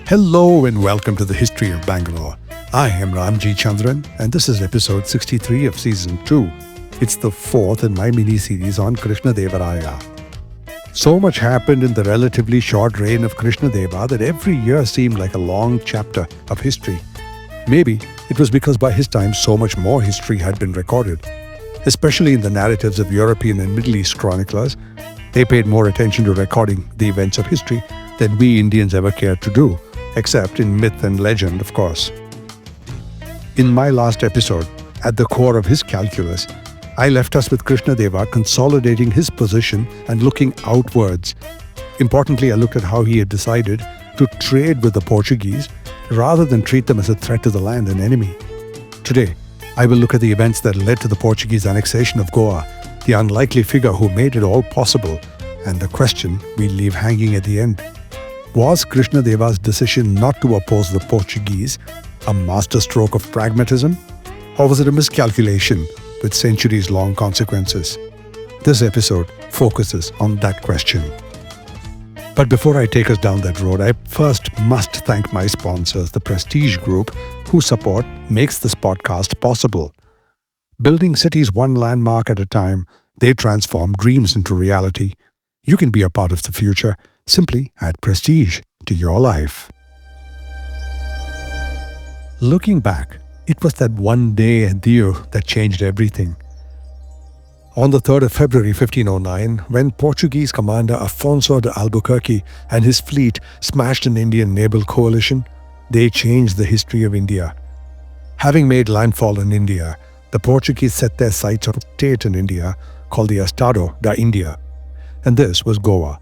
Hello and welcome to the History of Bangalore. I am Ramjee Chandran and this is episode 63 of season 2. It's the fourth in my mini-series on Krishnadevaraya. So much happened in the relatively short reign of Krishnadeva that every year seemed like a long chapter of history. Maybe it was because by his time so much more history had been recorded. Especially in the narratives of European and Middle East chroniclers, they paid more attention to recording the events of history than we Indians ever cared to do, except in myth and legend, of course. In my last episode, at the core of his calculus, I left us with Krishnadeva consolidating his position and looking outwards. Importantly, I looked at how he had decided to trade with the Portuguese rather than treat them as a threat to the land, an enemy. Today, I will look at the events that led to the Portuguese annexation of Goa, the unlikely figure who made it all possible, and the question we leave hanging at the end. Was Krishnadeva's decision not to oppose the Portuguese a masterstroke of pragmatism? Or was it a miscalculation with centuries-long consequences? This episode focuses on that question. But before I take us down that road, I first must thank my sponsors, the Prestige Group, whose support makes this podcast possible. Building cities one landmark at a time, they transform dreams into reality. You can be a part of the future. Simply add prestige to your life. Looking back, it was that one day at Diu that changed everything. On the 3rd of February 1509, when Portuguese commander Alfonso de Albuquerque and his fleet smashed an Indian naval coalition, they changed the history of India. Having made landfall in India, the Portuguese set their sights on a state in India called the Estado da India, and this was Goa.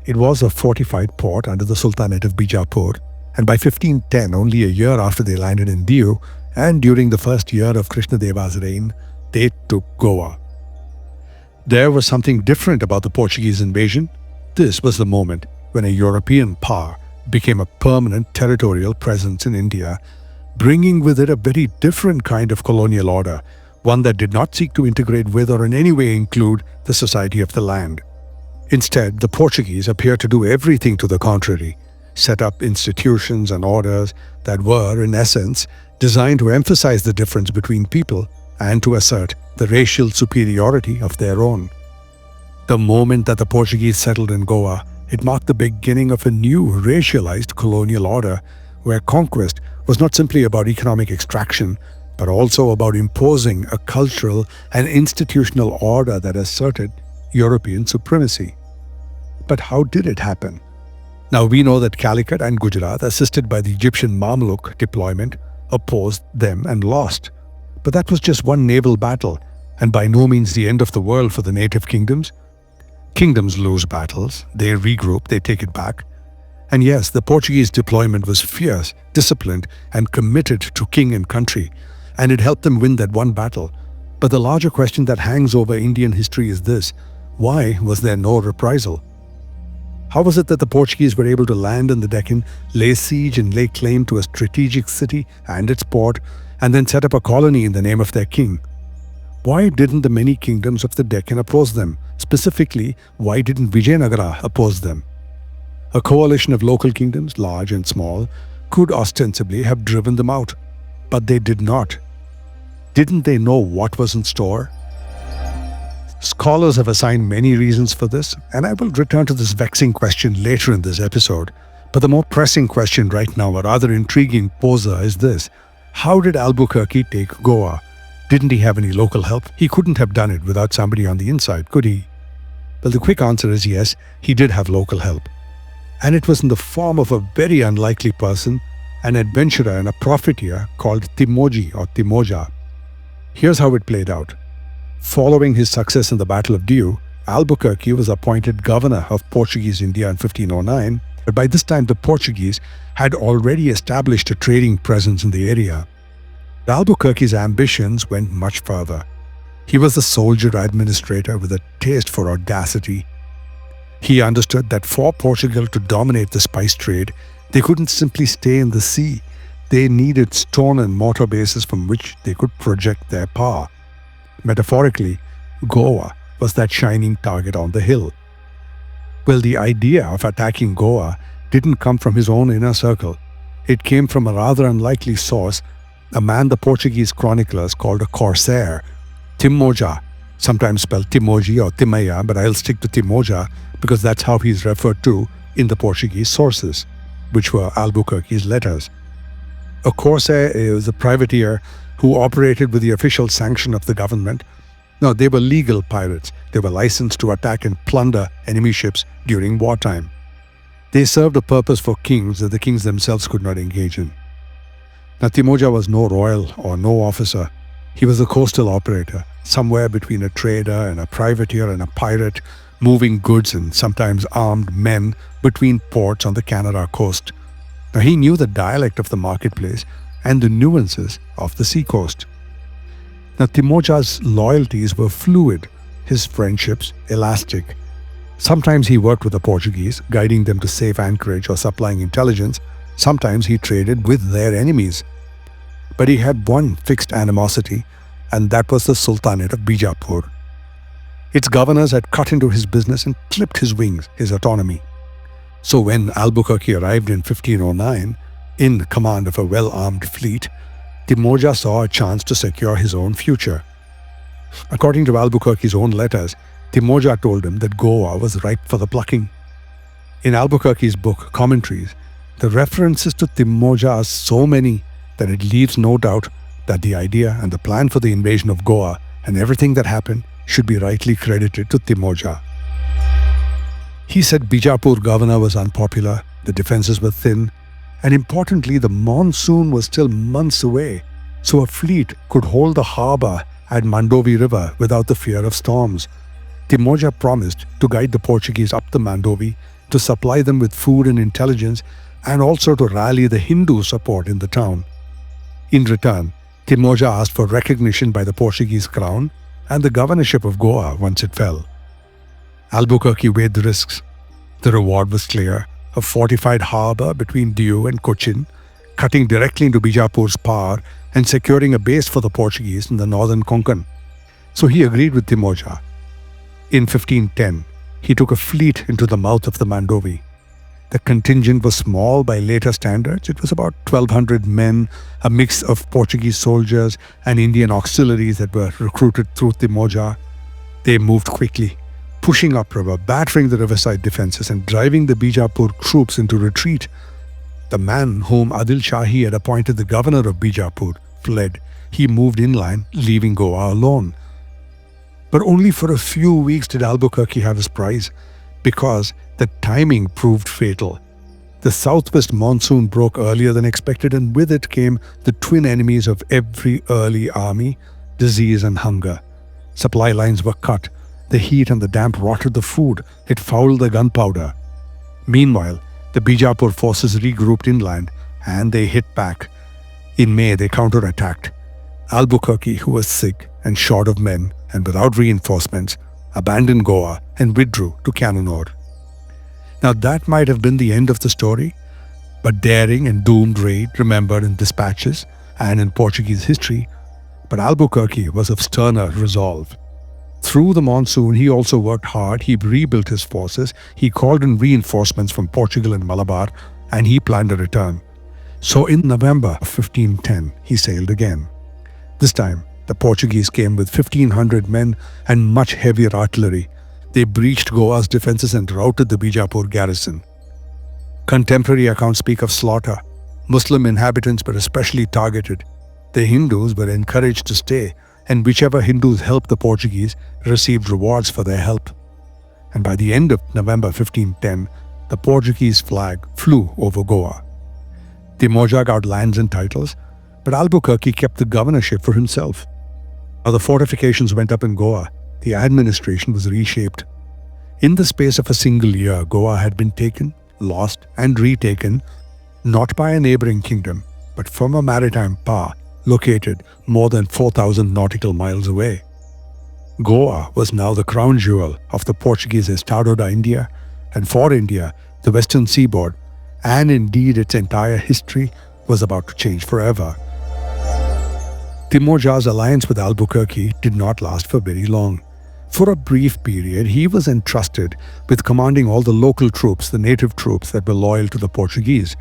It was a fortified port under the sultanate of Bijapur, and by 1510, only a year after they landed in Diu, and during the first year of Krishnadeva's reign, they took Goa. There was something different about the Portuguese invasion. This was the moment when a European power became a permanent territorial presence in India, bringing with it a very different kind of colonial order, one that did not seek to integrate with or in any way include the society of the land. Instead, the Portuguese appeared to do everything to the contrary, set up institutions and orders that were, in essence, designed to emphasize the difference between people and to assert the racial superiority of their own. The moment that the Portuguese settled in Goa, it marked the beginning of a new racialized colonial order where conquest was not simply about economic extraction, but also about imposing a cultural and institutional order that asserted European supremacy. But how did it happen? Now we know that Calicut and Gujarat, assisted by the Egyptian Mamluk deployment, opposed them and lost. But that was just one naval battle, and by no means the end of the world for the native kingdoms. Kingdoms lose battles, they regroup, they take it back. And yes, the Portuguese deployment was fierce, disciplined, and committed to king and country, and it helped them win that one battle. But the larger question that hangs over Indian history is this: why was there no reprisal? How was it that the Portuguese were able to land in the Deccan, lay siege and lay claim to a strategic city and its port, and then set up a colony in the name of their king? Why didn't the many kingdoms of the Deccan oppose them? Specifically, why didn't Vijayanagara oppose them? A coalition of local kingdoms, large and small, could ostensibly have driven them out, but they did not. Didn't they know what was in store? Scholars have assigned many reasons for this, and I will return to this vexing question later in this episode. But the more pressing question right now, or rather intriguing poser, is this: how did Albuquerque take Goa? Didn't he have any local help? He couldn't have done it without somebody on the inside, could he? Well, the quick answer is yes, he did have local help. And it was in the form of a very unlikely person, an adventurer and a profiteer called Timoji or Timoja. Here's how it played out. Following his success in the Battle of Diu, Albuquerque was appointed governor of Portuguese India in 1509, but by this time the Portuguese had already established a trading presence in the area. Albuquerque's ambitions went much further. He was a soldier administrator with a taste for audacity. He understood that for Portugal to dominate the spice trade, they couldn't simply stay in the sea. they needed stone and mortar bases from which they could project their power. Metaphorically, Goa was that shining target on the hill. Well, the idea of attacking Goa didn't come from his own inner circle. It came from a rather unlikely source, a man the Portuguese chroniclers called a corsair, Timoja, sometimes spelled Timoji or Timoja, but I'll stick to Timoja because that's how he's referred to in the Portuguese sources, which were Albuquerque's letters. A corsair is a privateer who operated with the official sanction of the government. No, they were legal pirates. They were licensed to attack and plunder enemy ships during wartime. They served a purpose for kings that the kings themselves could not engage in. Now, Timoja was no royal or no officer. He was a coastal operator, somewhere between a trader and a privateer and a pirate, moving goods and sometimes armed men between ports on the Canada coast. Now, he knew the dialect of the marketplace and the nuances of the seacoast. Now, Timoja's loyalties were fluid, his friendships elastic. Sometimes he worked with the Portuguese, guiding them to safe anchorage or supplying intelligence. Sometimes he traded with their enemies. But he had one fixed animosity, and that was the Sultanate of Bijapur. Its governors had cut into his business and clipped his wings, his autonomy. So when Albuquerque arrived in 1509, in command of a well-armed fleet, Timoja saw a chance to secure his own future. According to Albuquerque's own letters, Timoja told him that Goa was ripe for the plucking. In Albuquerque's book, Commentaries, the references to Timoja are so many that it leaves no doubt that the idea and the plan for the invasion of Goa and everything that happened should be rightly credited to Timoja. He said Bijapur governor was unpopular, the defenses were thin, and importantly, the monsoon was still months away, so a fleet could hold the harbour at Mandovi River without the fear of storms. Timoja promised to guide the Portuguese up the Mandovi, to supply them with food and intelligence, and also to rally the Hindu support in the town. In return, Timoja asked for recognition by the Portuguese crown and the governorship of Goa once it fell. Albuquerque weighed the risks. The reward was clear: a fortified harbour between Diu and Cochin, cutting directly into Bijapur's power and securing a base for the Portuguese in the northern Konkan. So he agreed with Timoja. In 1510, he took a fleet into the mouth of the Mandovi. The contingent was small by later standards. It was about 1,200 men, a mix of Portuguese soldiers and Indian auxiliaries that were recruited through Timoja. They moved quickly, pushing upriver, battering the riverside defenses and driving the Bijapur troops into retreat. The man whom Adil Shahi had appointed the governor of Bijapur fled. He moved inland, leaving Goa alone. But only for a few weeks did Albuquerque have his prize, because the timing proved fatal. The southwest monsoon broke earlier than expected, and with it came the twin enemies of every early army: disease and hunger. Supply lines were cut. The heat and the damp rotted the food. It fouled the gunpowder. Meanwhile, the Bijapur forces regrouped inland, and they hit back. In May, they counterattacked. Albuquerque, who was sick and short of men and without reinforcements, abandoned Goa and withdrew to Cananore. Now that might have been the end of the story, but daring and doomed raid remembered in dispatches and in Portuguese history, but Albuquerque was of sterner resolve. Through the monsoon, he also worked hard. He rebuilt his forces. He called in reinforcements from Portugal and Malabar, and he planned a return. So in November of 1510, he sailed again. This time, the Portuguese came with 1,500 men and much heavier artillery. They breached Goa's defenses and routed the Bijapur garrison. Contemporary accounts speak of slaughter. Muslim inhabitants were especially targeted. The Hindus were encouraged to stay, and whichever Hindus helped the Portuguese received rewards for their help. And by the end of November 1510, the Portuguese flag flew over Goa. Timoja got lands and titles, but Albuquerque kept the governorship for himself. Now the fortifications went up in Goa. The administration was reshaped. In the space of a single year, Goa had been taken, lost, and retaken, not by a neighboring kingdom, but from a maritime power located more than 4,000 nautical miles away. Goa was now the crown jewel of the Portuguese Estado da India, and for India, the western seaboard, and indeed its entire history, was about to change forever. Timoja's alliance with Albuquerque did not last for very long. For a brief period, he was entrusted with commanding all the local troops, the native troops that were loyal to the Portuguese.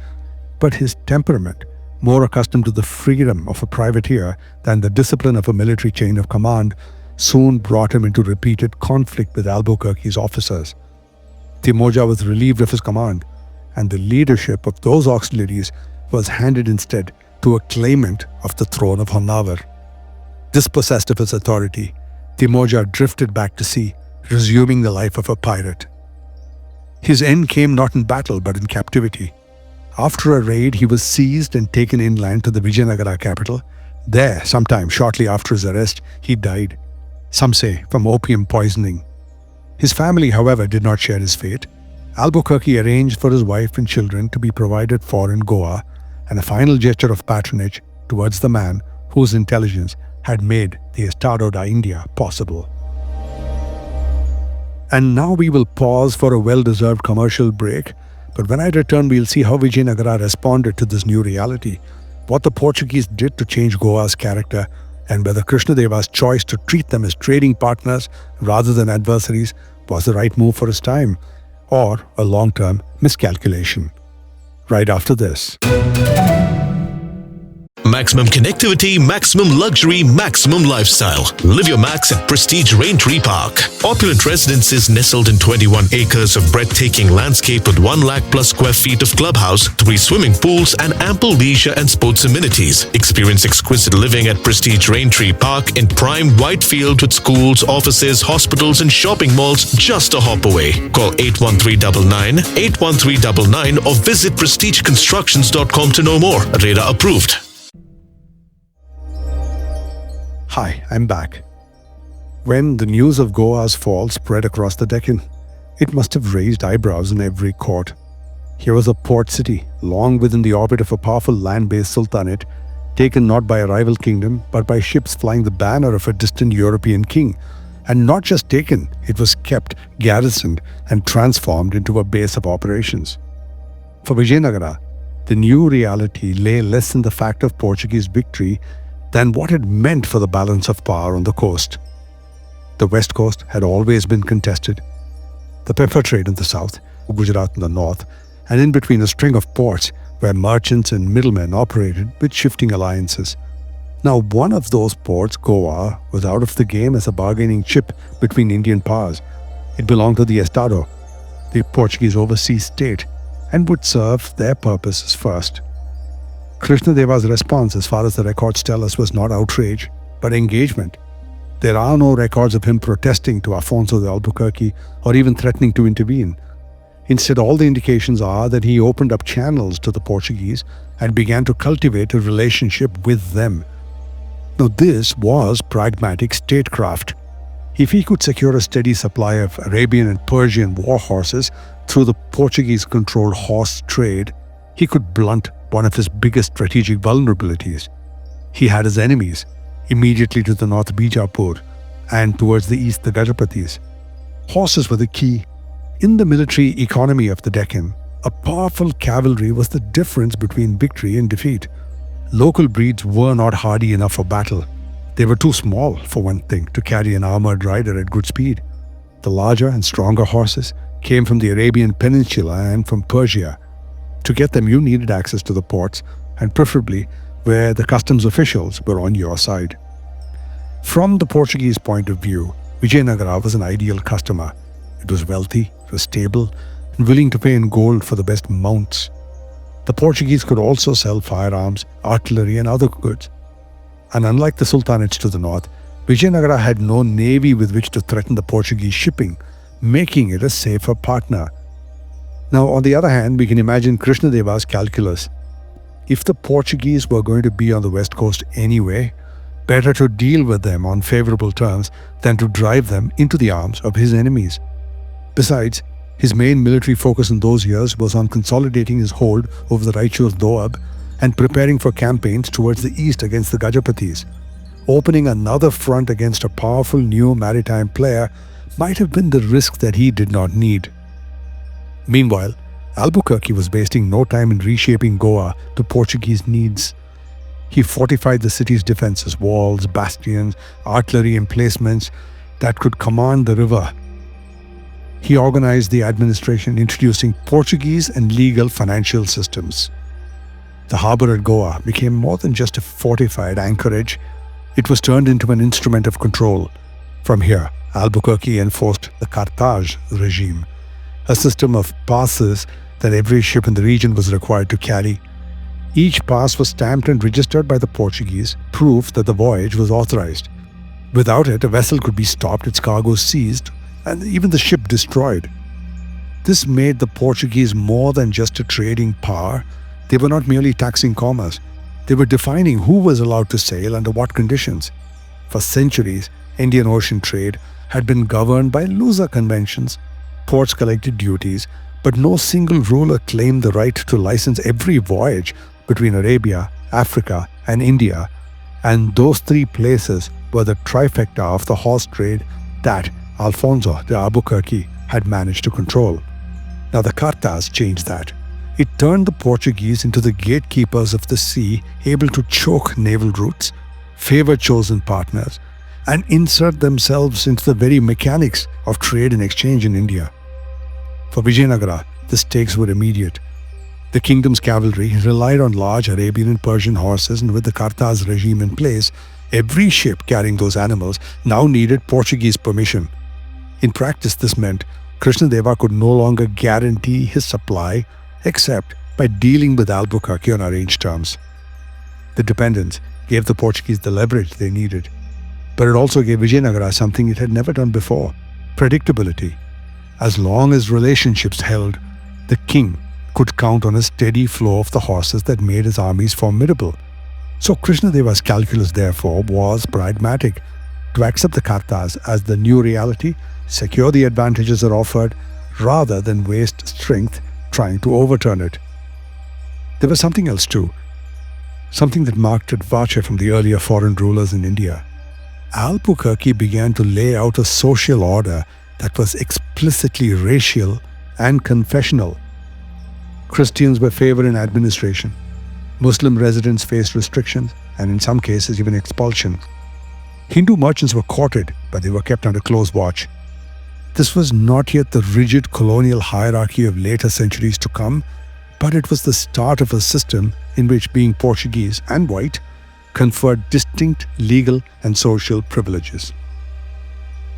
But his temperament, more accustomed to the freedom of a privateer than the discipline of a military chain of command, soon brought him into repeated conflict with Albuquerque's officers. Timoja was relieved of his command, and the leadership of those auxiliaries was handed instead to a claimant of the throne of Honavar. Dispossessed of his authority, Timoja drifted back to sea, resuming the life of a pirate. His end came not in battle but in captivity. After a raid, he was seized and taken inland to the Vijayanagara capital. There, sometime shortly after his arrest, he died, some say from opium poisoning. His family, however, did not share his fate. Albuquerque arranged for his wife and children to be provided for in Goa, and a final gesture of patronage towards the man whose intelligence had made the Estado da India possible. And now we will pause for a well-deserved commercial break, but when I return we'll see how Vijayanagara responded to this new reality, what the Portuguese did to change Goa's character, and whether Krishnadeva's choice to treat them as trading partners rather than adversaries was the right move for his time, or a long-term miscalculation. Right after this. Maximum connectivity, maximum luxury, maximum lifestyle. Live your max at Prestige Raintree Park. Opulent residences nestled in 21 acres of breathtaking landscape with 1 lakh plus square feet of clubhouse, 3 swimming pools, and ample leisure and sports amenities. Experience exquisite living at Prestige Raintree Park in prime Whitefield with schools, offices, hospitals, and shopping malls just a hop away. Call 81399 81399 or visit prestigeconstructions.com to know more. Radar approved. Hi, I'm back. When the news of Goa's fall spread across the Deccan, it must have raised eyebrows in every court. Here was a port city, long within the orbit of a powerful land-based sultanate, taken not by a rival kingdom, but by ships flying the banner of a distant European king. And not just taken, it was kept, garrisoned, and transformed into a base of operations. For Vijayanagara, the new reality lay less in the fact of Portuguese victory than what it meant for the balance of power on the coast. The west coast had always been contested, the pepper trade in the south, Gujarat in the north, and in between a string of ports where merchants and middlemen operated with shifting alliances. Now one of those ports, Goa, was out of the game as a bargaining chip between Indian powers. It belonged to the Estado, the Portuguese overseas state, and would serve their purposes first. Krishnadeva's response, as far as the records tell us, was not outrage, but engagement. There are no records of him protesting to Alfonso de Albuquerque or even threatening to intervene. Instead, all the indications are that he opened up channels to the Portuguese and began to cultivate a relationship with them. Now, this was pragmatic statecraft. If he could secure a steady supply of Arabian and Persian war horses through the Portuguese-controlled horse trade, he could blunt one of his biggest strategic vulnerabilities. He had his enemies, immediately to the north Bijapur, and towards the east the Gajapatis. Horses were the key. In the military economy of the Deccan, a powerful cavalry was the difference between victory and defeat. Local breeds were not hardy enough for battle. They were too small, for one thing, to carry an armored rider at good speed. The larger and stronger horses came from the Arabian Peninsula and from Persia. To get them, you needed access to the ports, and preferably where the customs officials were on your side. From the Portuguese point of view, Vijayanagara was an ideal customer. It was wealthy, it was stable, and willing to pay in gold for the best mounts. The Portuguese could also sell firearms, artillery, and other goods. And unlike the sultanates to the north, Vijayanagara had no navy with which to threaten the Portuguese shipping, making it a safer partner. Now, on the other hand, we can imagine Krishnadeva's calculus. If the Portuguese were going to be on the west coast anyway, better to deal with them on favorable terms than to drive them into the arms of his enemies. Besides, his main military focus in those years was on consolidating his hold over the Raichur's Doab and preparing for campaigns towards the east against the Gajapatis. Opening another front against a powerful new maritime player might have been the risk that he did not need. Meanwhile, Albuquerque was wasting no time in reshaping Goa to Portuguese needs. He fortified the city's defenses, walls, bastions, artillery emplacements that could command the river. He organized the administration, introducing Portuguese and legal financial systems. The harbor at Goa became more than just a fortified anchorage. It was turned into an instrument of control. From here, Albuquerque enforced the Cartaz regime, a system of passes that every ship in the region was required to carry. Each pass was stamped and registered by the Portuguese, proof that the voyage was authorized. Without it, a vessel could be stopped, its cargo seized, and even the ship destroyed. This made the Portuguese more than just a trading power. They were not merely taxing commerce. They were defining who was allowed to sail under what conditions. For centuries, Indian Ocean trade had been governed by looser conventions. Ports collected duties, but no single ruler claimed the right to license every voyage between Arabia, Africa, and India. And those three places were the trifecta of the horse trade that Alfonso de Albuquerque had managed to control. Now the Cartaz changed that. It turned the Portuguese into the gatekeepers of the sea, able to choke naval routes, favor chosen partners, and insert themselves into the very mechanics of trade and exchange in India. For Vijayanagara, the stakes were immediate. The kingdom's cavalry relied on large Arabian and Persian horses, and with the Cartaz regime in place, every ship carrying those animals now needed Portuguese permission. In practice, this meant Krishnadevaraya could no longer guarantee his supply except by dealing with Albuquerque on arranged terms. The dependence gave the Portuguese the leverage they needed, but it also gave Vijayanagara something it had never done before: predictability. As long as relationships held, the king could count on a steady flow of the horses that made his armies formidable. So Krishnadevara's calculus, therefore, was pragmatic: to accept the Cartaz as the new reality, secure the advantages it offered, rather than waste strength trying to overturn it. There was something else too, something that marked departure from the earlier foreign rulers in India. Albuquerque began to lay out a social order that was explicitly racial and confessional. Christians were favored in administration. Muslim residents faced restrictions and in some cases even expulsion. Hindu merchants were courted, but they were kept under close watch. This was not yet the rigid colonial hierarchy of later centuries to come, but it was the start of a system in which being Portuguese and white conferred distinct legal and social privileges.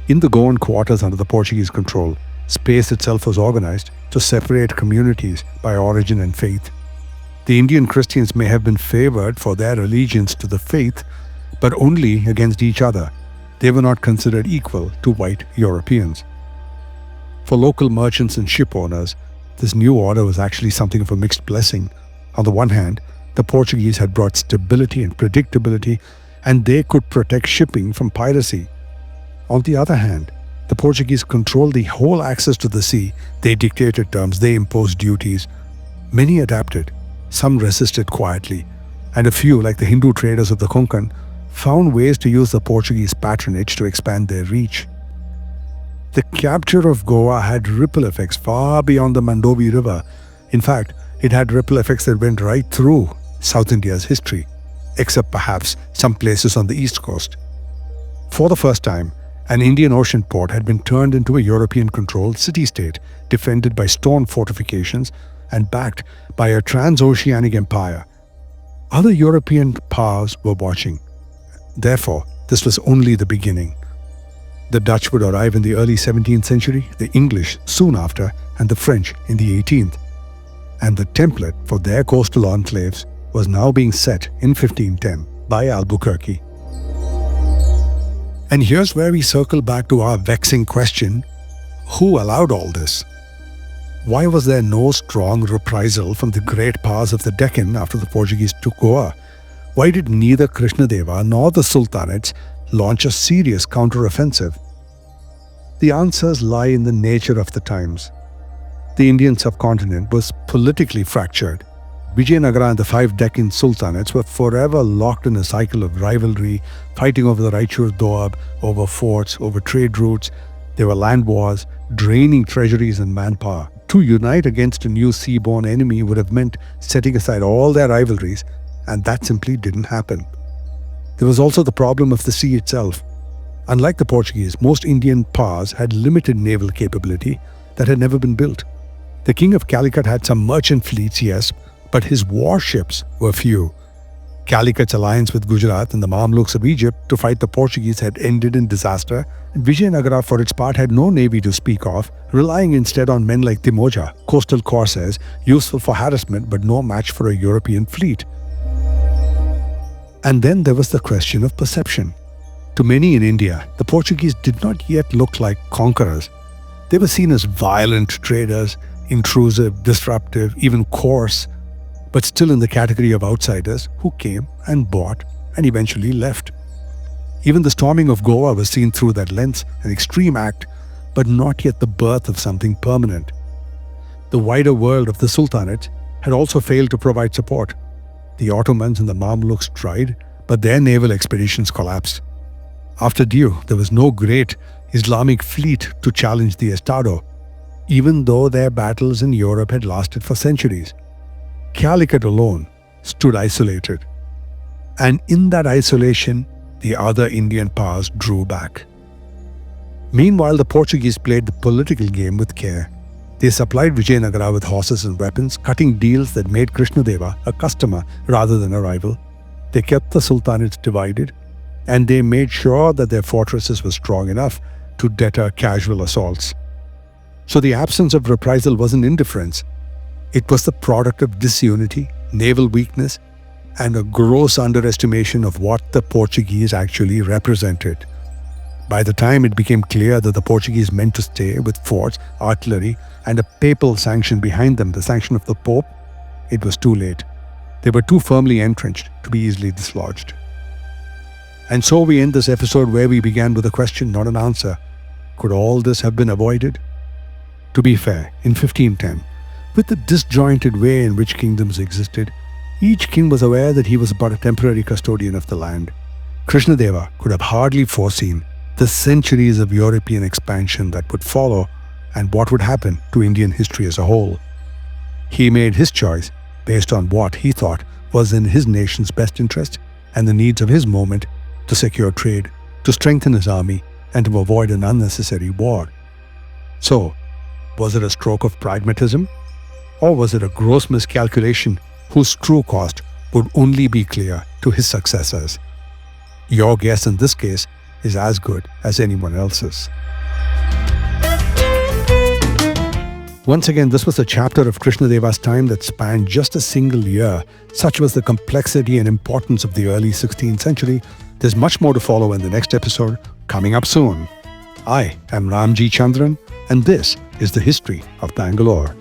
In the Goan quarters under the Portuguese control, space itself was organized to separate communities by origin and faith. The Indian Christians may have been favored for their allegiance to the faith, but only against each other. They were not considered equal to white Europeans. For local merchants and ship owners, this new order was actually something of a mixed blessing. On the one hand, the Portuguese had brought stability and predictability, and they could protect shipping from piracy. On the other hand, the Portuguese controlled the whole access to the sea. They dictated terms, they imposed duties. Many adapted, some resisted quietly, and a few, like the Hindu traders of the Konkan, found ways to use the Portuguese patronage to expand their reach. The capture of Goa had ripple effects far beyond the Mandovi River. In fact, it had ripple effects that went right through South India's history, except perhaps some places on the east coast. For the first time, an Indian Ocean port had been turned into a European-controlled city-state, defended by stone fortifications and backed by a transoceanic empire. Other European powers were watching. Therefore, this was only the beginning. The Dutch would arrive in the early 17th century, the English soon after, and the French in the 18th. And the template for their coastal enclaves was now being set in 1510 by Albuquerque. And here's where we circle back to our vexing question: who allowed all this? Why was there no strong reprisal from the great powers of the Deccan after the Portuguese took Goa? Why did neither Krishnadeva nor the sultanates launch a serious counter-offensive? The answers lie in the nature of the times. The Indian subcontinent was politically fractured. Vijayanagara and the 5 Deccan sultanates were forever locked in a cycle of rivalry, fighting over the Raichur Doab, over forts, over trade routes. There were land wars, draining treasuries and manpower. To unite against a new seaborne enemy would have meant setting aside all their rivalries, and that simply didn't happen. There was also the problem of the sea itself. Unlike the Portuguese, most Indian powers had limited naval capability that had never been built. The King of Calicut had some merchant fleets, yes, but his warships were few. Calicut's alliance with Gujarat and the Mamluks of Egypt to fight the Portuguese had ended in disaster, and Vijayanagara for its part had no navy to speak of, relying instead on men like Timoja, coastal corsairs, useful for harassment but no match for a European fleet. And then there was the question of perception. To many in India, the Portuguese did not yet look like conquerors. They were seen as violent traders, intrusive, disruptive, even coarse, but still in the category of outsiders who came and bought and eventually left. Even the storming of Goa was seen through that lens, an extreme act, but not yet the birth of something permanent. The wider world of the sultanates had also failed to provide support. The Ottomans and the Mamluks tried, but their naval expeditions collapsed. After Diu, there was no great Islamic fleet to challenge the Estado, even though their battles in Europe had lasted for centuries. Calicut alone stood isolated, and in that isolation, the other Indian powers drew back. Meanwhile, the Portuguese played the political game with care. They supplied Vijayanagara with horses and weapons, cutting deals that made Krishnadeva a customer rather than a rival. They kept the sultanates divided, and they made sure that their fortresses were strong enough to deter casual assaults. So the absence of reprisal wasn't indifference. It was the product of disunity, naval weakness, and a gross underestimation of what the Portuguese actually represented. By the time it became clear that the Portuguese meant to stay with forts, artillery, and a papal sanction behind them, the sanction of the Pope, it was too late. They were too firmly entrenched to be easily dislodged. And so we end this episode where we began with a question, not an answer. Could all this have been avoided? To be fair, in 1510, with the disjointed way in which kingdoms existed, each king was aware that he was but a temporary custodian of the land. Krishnadeva could have hardly foreseen the centuries of European expansion that would follow and what would happen to Indian history as a whole. He made his choice based on what he thought was in his nation's best interest and the needs of his moment to secure trade, to strengthen his army, and to avoid an unnecessary war. So, was it a stroke of pragmatism? Or was it a gross miscalculation whose true cost would only be clear to his successors? Your guess in this case is as good as anyone else's. Once again, this was a chapter of Krishnadeva's time that spanned just a single year. Such was the complexity and importance of the early 16th century. There's much more to follow in the next episode, coming up soon. I am Ramjee Chandran, and this is the History of Bangalore.